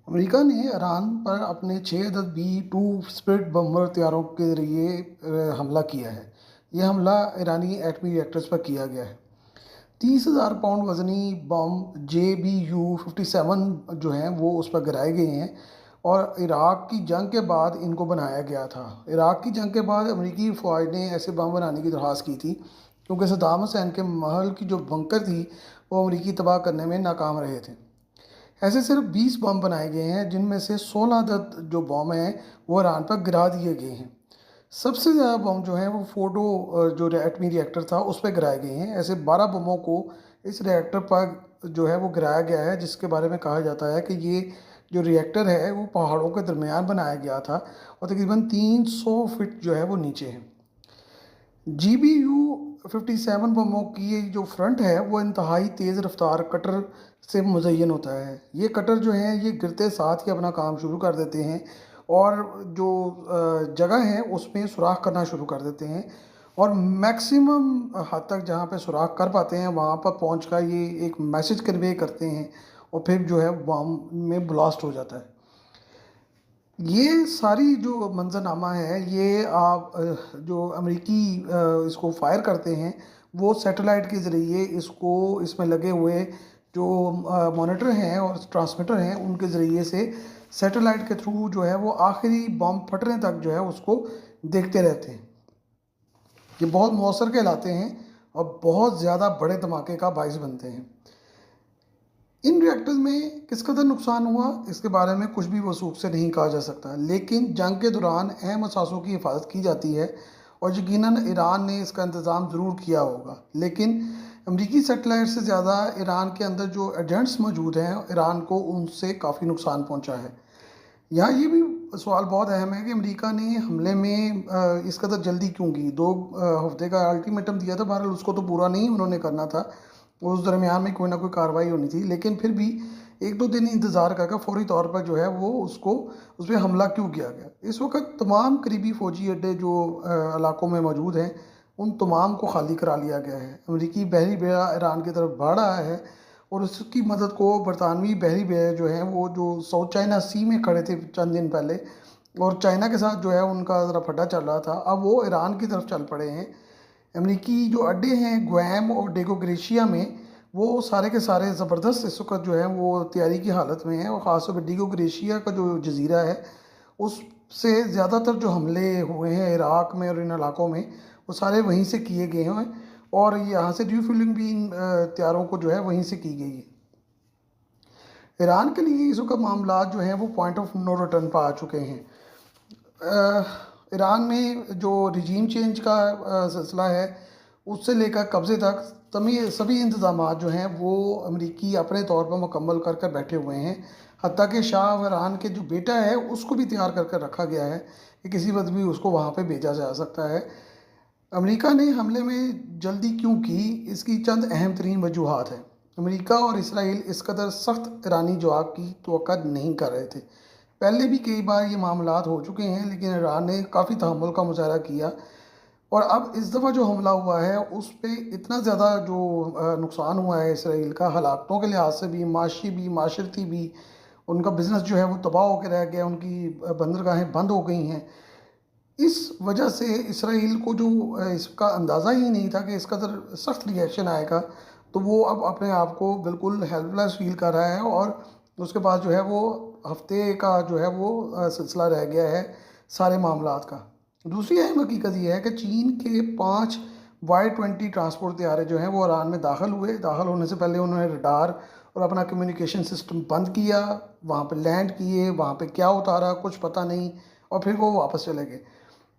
America ने Iran पर अपने 6 अदद B-2 स्पिरिट बम्बर तैयारों के ज़रिए हमला किया है। यह हमला ईरानी एटमी रिएक्टर्स पर किया गया है। 30,000 पाउंड वज़नी बम JBU-57 जो हैं वो उस पर गिराए गए हैं और इराक़ की जंग के बाद इनको बनाया गया था। इराक़ की जंग के बाद अमेरिकी फ़ौज ने ऐसे बम बनाने की दरख्वास्त की थी, क्योंकि सद्दाम हुसैन के महल की जो बंकर थी वो अमेरिकी तबाह करने में नाकाम रहे थे। ऐसे सिर्फ 20 बम बनाए गए हैं, जिनमें से 16 अदद जो बम हैं वो ईरान पर गिरा दिए गए हैं। सबसे ज़्यादा बम जो हैं वो फोटो जो एटमी रिएक्टर था उस पर गिराए गए हैं। ऐसे 12 बमों को इस रिएक्टर पर जो है वो गिराया गया है, जिसके बारे में कहा जाता है कि ये जो रिएक्टर है वो पहाड़ों के दरमियान बनाया गया था और तकरीबन 300 फीट जो है वो नीचे है। GBU-57 बमों की ये जो फ्रंट है वो इंतहाई तेज़ रफ्तार कटर से मुज़य्यन होता है। ये कटर जो हैं ये गिरते साथ ही अपना काम शुरू कर देते हैं और जो जगह है उसमें सुराख करना शुरू कर देते हैं और मैक्सिमम हद तक जहाँ पे सुराख कर पाते हैं वहाँ पर पहुँच कर ये एक मैसेज कन्वे करते हैं और फिर जो है बम में ब्लास्ट हो जाता है। ये सारी जो मंजरनामा है ये आप जो अमेरिकी इसको फायर करते हैं वो सैटेलाइट के ज़रिए इसको इसमें लगे हुए जो मॉनिटर हैं और ट्रांसमीटर हैं उनके ज़रिए से सैटेलाइट के थ्रू जो है वो आखिरी बम फटने तक जो है उसको देखते रहते हैं। ये बहुत मौसर कहलाते हैं और बहुत ज़्यादा बड़े धमाके का बाइस बनते हैं। इन रिएक्टर्स में किस कदर नुकसान हुआ इसके बारे में कुछ भी वसूख से नहीं कहा जा सकता, लेकिन जंग के दौरान अहम असासों की हिफाजत की जाती है और यकीनन ईरान ने इसका इंतज़ाम ज़रूर किया होगा। लेकिन अमरीकी सेटेलाइट से ज़्यादा ईरान के अंदर जो एजेंट्स मौजूद हैं ईरान को उनसे काफ़ी नुकसान पहुँचा है। यहाँ ये भी सवाल बहुत अहम है कि अमेरिका ने हमले में इस कदर जल्दी क्यों की। 2 हफ्ते का अल्टीमेटम दिया था, बहरहाल उसको तो पूरा नहीं उन्होंने करना था, उस दरमियान में कोई ना कोई कार्रवाई होनी थी, लेकिन फिर भी 1-2 दिन इंतज़ार करके फौरी तौर पर जो है वो उसको उस पर हमला क्यों किया गया। इस वक्त तमाम करीबी फ़ौजी अड्डे जो इलाकों में मौजूद हैं उन तमाम को खाली करा लिया गया है। अमरीकी बहरी बेड़ा ईरान की तरफ बढ़ रहा है और उसकी मदद को बरतानवी बहरी बेड़े जो हैं वो जो साउथ चाइना सी में खड़े थे चंद दिन पहले और चाइना के साथ जो है उनका ज़रा फटा चल रहा था, अब वो ईरान की तरफ चल पड़े हैं। अमरीकी जो अड्डे हैं ग्वाम और डेगो ग्रेशिया में वो सारे के सारे ज़बरदस्त इस वक्त जो है वो तैयारी की हालत में हैं और ख़ासतौर पर डेगो ग्रेशिया का जो जजीरा है उससे ज़्यादातर जो हमले हुए हैं इराक़ में और इन इलाकों में वो सारे वहीं से किए गए हैं और यहाँ से रिफ्यूलिंग भी इन तैयारों को जो है वहीं से की गई है। ईरान के लिए इस वक्त मामला जो हैं वो पॉइंट ऑफ नो रिटर्न पर आ चुके हैं। ईरान में जो रिजीम चेंज का सिलसिला है उससे लेकर कब्ज़े तक सभी इंतज़ाम जो हैं वो अमरीकी अपने तौर पर मुकम्मल कर कर बैठे हुए हैं। हत्ता कि शाह ईरान के जो बेटा है उसको भी तैयार कर कर रखा गया है कि किसी वक्त भी उसको वहाँ पे भेजा जा सकता है। अमेरिका ने हमले में जल्दी क्यों की, इसकी चंद अहम तरीन वजूहात हैं। अमेरिका और इसराइल इस कदर सख्त ईरानी जवाब की तवक्को नहीं कर रहे थे। पहले भी कई बार ये मामलात हो चुके हैं, लेकिन ईरान ने काफ़ी तहम्मुल का मुजाहरा किया और अब इस दफ़ा जो हमला हुआ है उस पे इतना ज़्यादा जो नुकसान हुआ है इसराइल का, हलाकतों के लिहाज से भी, माशी भी, माशरती भी, उनका बिज़नेस जो है वो तबाह होकर रह गया, उनकी बंदरगाहें बंद हो गई हैं। इस वजह से इसराइल को जो इसका अंदाज़ा ही नहीं था कि इस कदर सख्त रिएक्शन आएगा, तो वो अब अपने आप को बिल्कुल हेल्पलेस फील कर रहा है और उसके बाद जो है वो हफ्ते का जो है वो सिलसिला रह गया है सारे मामलात का। दूसरी अहम हकीकत ये है कि चीन के 5 Y-20 ट्रांसपोर्ट तैयारे जो हैं वो ईरान में दाखिल हुए। दाखिल होने से पहले उन्होंने रडार और अपना कम्युनिकेशन सिस्टम बंद किया, वहाँ पे लैंड किए, वहाँ पे क्या उतारा कुछ पता नहीं और फिर वो वापस चले गए।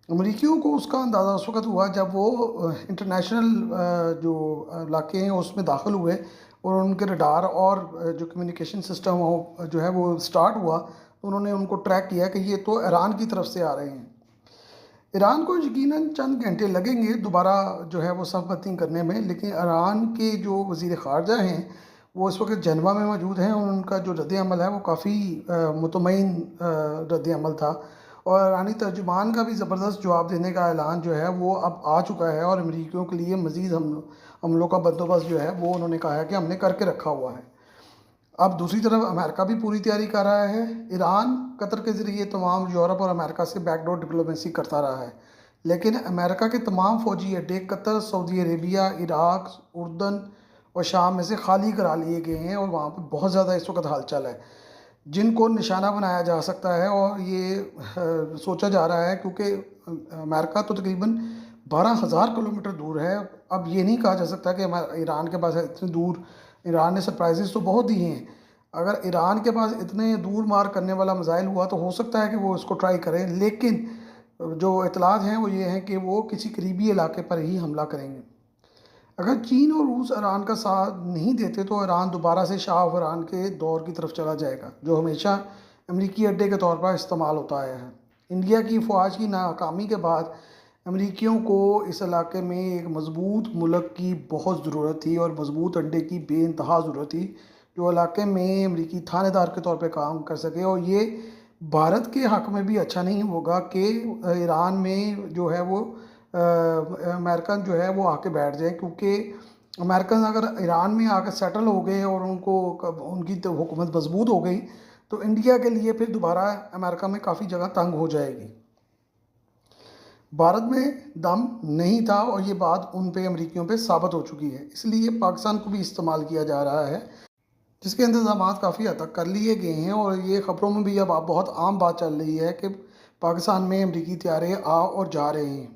अमरीकियों को उसका अंदाज़ा उस वक़्त हुआ जब वो इंटरनेशनल जो इलाके हैं उसमें दाखिल हुए और उनके रडार और जो कम्युनिकेशन सिस्टम हो जो है वो स्टार्ट हुआ, तो उन्होंने उनको ट्रैक किया कि ये तो ईरान की तरफ से आ रहे हैं। ईरान को यकीनन चंद घंटे लगेंगे दोबारा जो है वो सहमति करने में, लेकिन ईरान के जो वज़ीर ख़ारजा हैं वो इस वक्त जेनेवा में मौजूद हैं और उनका जो रद्द-ए-अमल है वो काफ़ी मुतमईन रद्द-ए-अमल था और ईरानी तर्जुमान का भी ज़बरदस्त जवाब देने का ऐलान जो है वो अब आ चुका है और अमरीकियों के लिए मज़ीद हमलों का बंदोबस्त जो है वो उन्होंने कहा है कि हमने करके रखा हुआ है। अब दूसरी तरफ अमेरिका भी पूरी तैयारी कर रहा है। ईरान कतर के ज़रिए तमाम यूरोप और अमेरिका से बैकडोर डिप्लोमेसी करता रहा है, लेकिन अमेरिका के तमाम फौजी अड्डे कतर, सऊदी अरेबिया, इराक, उर्दन और शाम में से खाली करा लिए गए हैं और वहाँ पर बहुत ज़्यादा इस वक्त हलचल है, जिनको निशाना बनाया जा सकता है। और ये सोचा जा रहा है क्योंकि अमेरिका तो तकरीबन 12,000 किलोमीटर दूर है। अब ये नहीं कहा जा सकता कि ईरान के पास है इतनी दूर। ईरान ने सरप्राइजेस तो बहुत दिए हैं। अगर ईरान के पास इतने दूर मार करने वाला मिसाइल हुआ तो हो सकता है कि वो इसको ट्राई करें, लेकिन जो इतलात हैं वो ये हैं कि वो किसी करीबी इलाके पर ही हमला करेंगे। अगर चीन और रूस ईरान का साथ नहीं देते तो ईरान दोबारा से शाह ईरान के दौर की तरफ चला जाएगा, जो हमेशा अमरीकी अड्डे के तौर पर इस्तेमाल होता आया है। इंडिया की फ़ौज की नाकामी के बाद अमरीकियों को इस इलाके में एक मज़बूत मुल्क की बहुत ज़रूरत थी और मज़बूत अड्डे की बेइंतहा ज़रूरत थी, जो इलाके में अमरीकी थानेदार के तौर पर काम कर सके। और ये भारत के हक़ में भी अच्छा नहीं होगा कि ईरान में जो है वो अमेरिकन जो है वो आके बैठ जाए, क्योंकि अमेरिकन अगर ईरान में आकर सेटल हो गए और उनको उनकी तो हुकूमत मजबूत हो गई तो इंडिया के लिए फिर दोबारा अमेरिका में काफ़ी जगह तंग हो जाएगी। भारत में दम नहीं था और ये बात उन पे अमरीकियों पे साबित हो चुकी है, इसलिए पाकिस्तान को भी इस्तेमाल किया जा रहा है, जिसके इंतजाम काफ़ी हद तक कर लिए गए हैं। और ये ख़बरों में भी अब बहुत आम बात चल रही है कि पाकिस्तान में अमरीकी तैयारे आ और जा रहे हैं।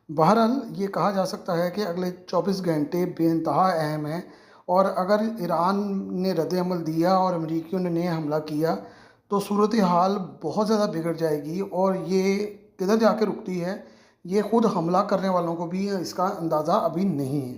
बहरहाल ये कहा जा सकता है कि अगले 24 घंटे बेइंतहा अहम हैं, और अगर ईरान ने रद्द-ए-अमल दिया और अमरीकियों ने हमला किया तो सूरत हाल बहुत ज़्यादा बिगड़ जाएगी। और ये किधर जाके रुकती है ये ख़ुद हमला करने वालों को भी इसका अंदाज़ा अभी नहीं है।